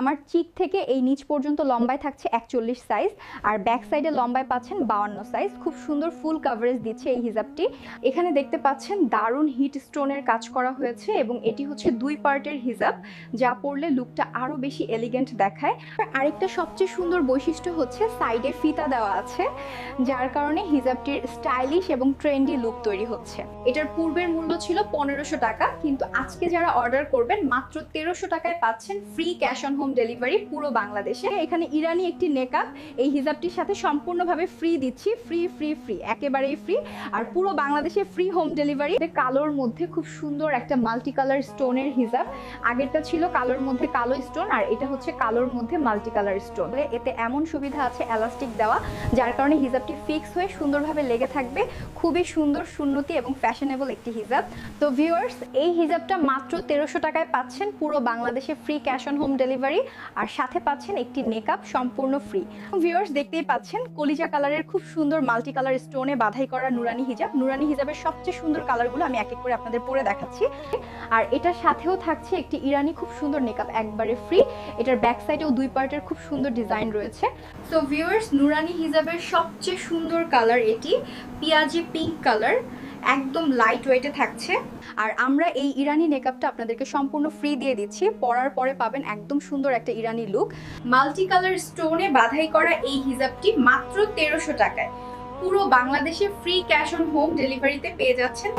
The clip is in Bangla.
আমার চিক থেকে এই নিচ পর্যন্ত লম্বায় থাকছে 41 সাইজ, আর ব্যাক সাইডে লম্বায় পাচ্ছেন 52 সাইজ। খুব সুন্দর ফুল কভারেজ দিচ্ছে এই হিজাবটি। এখানে দেখতে পাচ্ছেন দারুণ হিট স্টোনের কাজ করা হয়েছে এবং এটি হচ্ছে 2 পার্টের হিজাব, যা পরলে লুকটা আরো বেশি এলিগেন্ট দেখায়। আরেকটা সবচেয়ে সুন্দর বৈশিষ্ট্য হচ্ছে সাইডে ফিতা দেওয়া আছে, যার কারণে হিজাবটির স্টাইলিশ এবং ট্রেন্ডি লুক তৈরি হচ্ছে। এটার পূর্বের মূল্য ছিল 1500 টাকা, কিন্তু আজকে যারা অর্ডার করবেন মাত্র 1300 টাকায় পাচ্ছেন free cash on home delivery পুরো বাংলাদেশে। এখানে ইরানি একটি নেকআপ এই হিজাবটির সাথে সম্পূর্ণভাবে ফ্রি দিচ্ছি, ফ্রি ফ্রি ফ্রি, একেবারেই ফ্রি, আর পুরো বাংলাদেশে ফ্রি হোম ডেলিভারি। কালোর মধ্যে খুব সুন্দর একটা মাল্টি কালার স্টোনের হিজাব। আগেরটা ছিল কালোর মধ্যে কালো স্টোন, আর এটা হচ্ছে কালোর মধ্যে মাল্টি কালার স্টোন। এতে এমন সুবিধা আছে এলাস্টিক দেওয়া, যার কারণে হিজাবটি ফিক্স হয়ে সুন্দরভাবে লেগে থাকবে। খুবই সুন্দর, সুন্নতি এবং ফ্যাশনেবল একটি হিজাব। তো ভিউয়ার্স, এই হিজাবটা মাত্র 1300 টাকায় পাচ্ছেন পুরো বাংলাদেশে free cash on home delivery, আর সাথে পাচ্ছেন একটি মেকআপ সম্পূর্ণ ফ্রি। ভিউয়ার্স, দেখতেই পাচ্ছেন কলিজা কালারের খুব সুন্দর মাল্টি কালার স্টোনে বাধাই করা নুরানি হিজাব। নুরানি হিজাবের সবচেয়ে সুন্দর কালারগুলো আমি এক এক করে আপনাদের পরে দেখাচ্ছি। আর এটার সাথেও থাকছে একটি ইরানি খুব সুন্দর মেকআপ, একবারে ফ্রি। এটার ব্যাক সাইডেও 2 পার্টের খুব সুন্দর ডিজাইন রয়েছে। সো ভিউয়ার্স, নুরানি হিজাবের সবচেয়ে সুন্দর কালার এটি, পিয়াজি পিঙ্ক কালার, একদম লাইট ওয়েটে থাকছে। আর আমরা এই ইরানি মেকআপটা আপনাদেরকে সম্পূর্ণ ফ্রি দিয়ে দিচ্ছি। পরার পরে পাবেন একদম সুন্দর একটা ইরানি লুক। মাল্টি কালার স্টোনে বাধাই করা এই হিজাবটি মাত্র 1300 টাকায় পুরো বাংলাদেশে ফ্রি ক্যাশ অন হোম ডেলিভারিতে পেয়ে যাচ্ছেন।